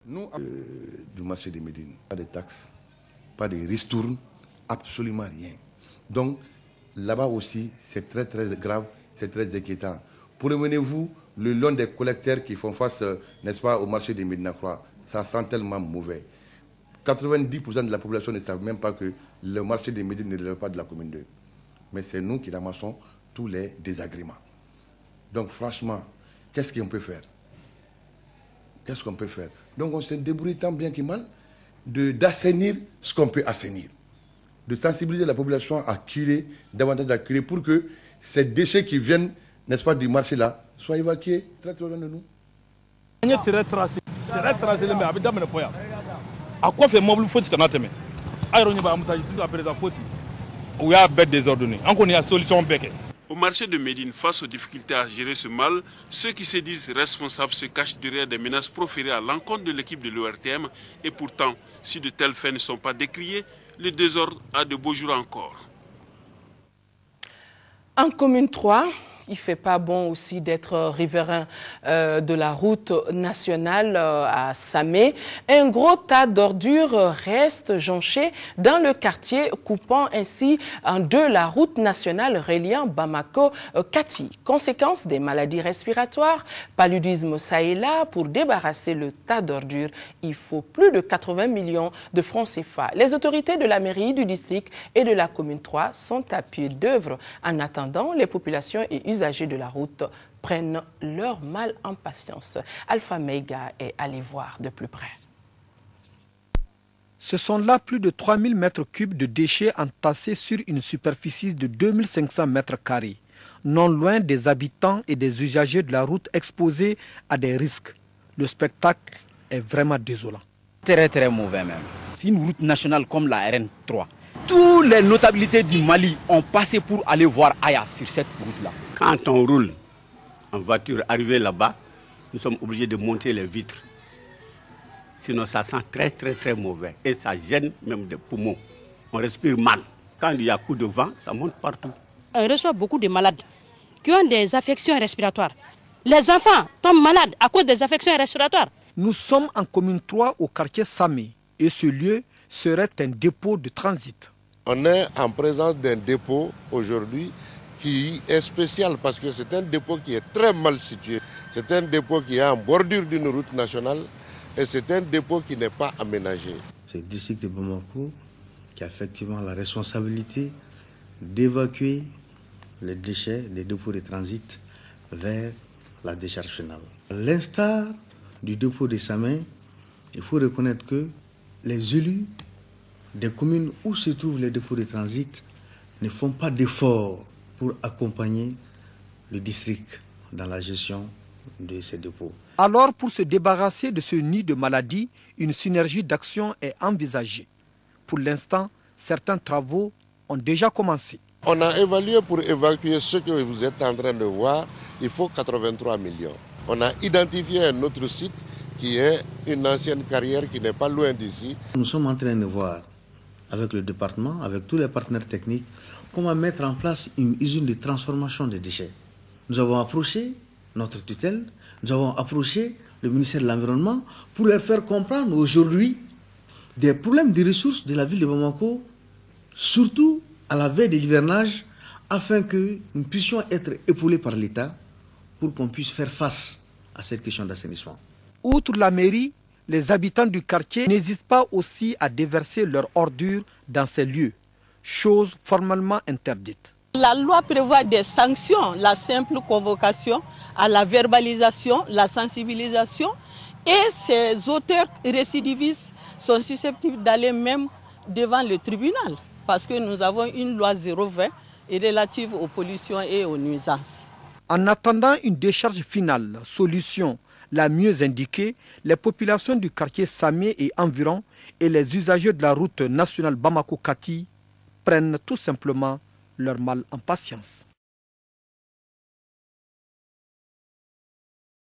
Nous, du marché de Médine, pas de taxes, pas de ristournes, absolument rien. Donc, là-bas aussi, c'est très grave, c'est très inquiétant. Promenez-vous le long des collecteurs qui font face, n'est-ce pas, au marché de Médina Croix. Ça sent tellement mauvais. 90% de la population ne savent même pas que le marché de Médine ne relève pas de la commune 2. Mais c'est nous qui ramassons tous les désagréments. Donc franchement, qu'est-ce qu'on peut faire? Qu'est-ce qu'on peut faire? Donc on se débrouille tant bien que mal d'assainir ce qu'on peut assainir. De sensibiliser la population à curer, davantage à curer pour que ces déchets qui viennent, n'est-ce pas, du marché là, soient évacués très loin de nous. À quoi fait mobile faut qu'on attend? On a bête désordonné. On connaît la solution bec. Au marché de Médine, face aux difficultés à gérer ce mal, ceux qui se disent responsables se cachent derrière des menaces proférées à l'encontre de l'équipe de l'ORTM. Et pourtant, si de tels faits ne sont pas décriés, le désordre a de beaux jours encore. En commune 3, il ne fait pas bon aussi d'être riverain de la route nationale à Samé. Un gros tas d'ordures reste jonché dans le quartier, coupant ainsi en deux la route nationale reliant Bamako-Kati. Conséquence des maladies respiratoires, paludisme ça et là. Pour débarrasser le tas d'ordures, il faut plus de 80 millions de francs CFA. Les autorités de la mairie, du district et de la commune 3 sont à pied d'œuvre. En attendant, les populations et usagers de la route prennent leur mal en patience. Alpha Mega est allé voir de plus près. Ce sont là plus de 3000 mètres cubes de déchets entassés sur une superficie de 2500 mètres carrés, non loin des habitants et des usagers de la route exposés à des risques. Le spectacle est vraiment désolant. Très mauvais même. C'est une route nationale comme la RN3. Toutes les notabilités du Mali ont passé pour aller voir Aya sur cette route-là. Quand on roule en voiture, arrivé là-bas, nous sommes obligés de monter les vitres. Sinon, ça sent très mauvais. Et ça gêne même des poumons. On respire mal. Quand il y a coup de vent, ça monte partout. On reçoit beaucoup de malades qui ont des affections respiratoires. Les enfants tombent malades à cause des affections respiratoires. Nous sommes en commune 3 au quartier Samé et ce lieu serait un dépôt de transit. On est en présence d'un dépôt aujourd'hui qui est spécial parce que c'est un dépôt qui est très mal situé. C'est un dépôt qui est en bordure d'une route nationale et c'est un dépôt qui n'est pas aménagé. C'est le district de Bamako qui a effectivement la responsabilité d'évacuer les déchets des dépôts de transit vers la décharge finale. À l'instar du dépôt de Samé, il faut reconnaître que les élus des communes où se trouvent les dépôts de transit ne font pas d'efforts pour accompagner le district dans la gestion de ces dépôts. Alors, pour se débarrasser de ce nid de maladie, une synergie d'action est envisagée. Pour l'instant, certains travaux ont déjà commencé. On a évalué pour évacuer ce que vous êtes en train de voir, il faut 83 millions. On a identifié un autre site qui est une ancienne carrière qui n'est pas loin d'ici. Nous sommes en train de voir avec le département, avec tous les partenaires techniques, comment mettre en place une usine de transformation des déchets. Nous avons approché notre tutelle, nous avons approché le ministère de l'Environnement pour leur faire comprendre aujourd'hui des problèmes de ressources de la ville de Bamako, surtout à la veille de l'hivernage, afin que nous puissions être épaulés par l'État pour qu'on puisse faire face à cette question d'assainissement. Outre la mairie, les habitants du quartier n'hésitent pas aussi à déverser leurs ordures dans ces lieux, chose formellement interdite. La loi prévoit des sanctions, la simple convocation à la verbalisation, la sensibilisation, et ces auteurs récidivistes sont susceptibles d'aller même devant le tribunal, parce que nous avons une loi 020 relative aux pollutions et aux nuisances. En attendant une décharge finale, solution la mieux indiquée, les populations du quartier Samé et environ et les usagers de la route nationale Bamako-Kati prennent tout simplement leur mal en patience.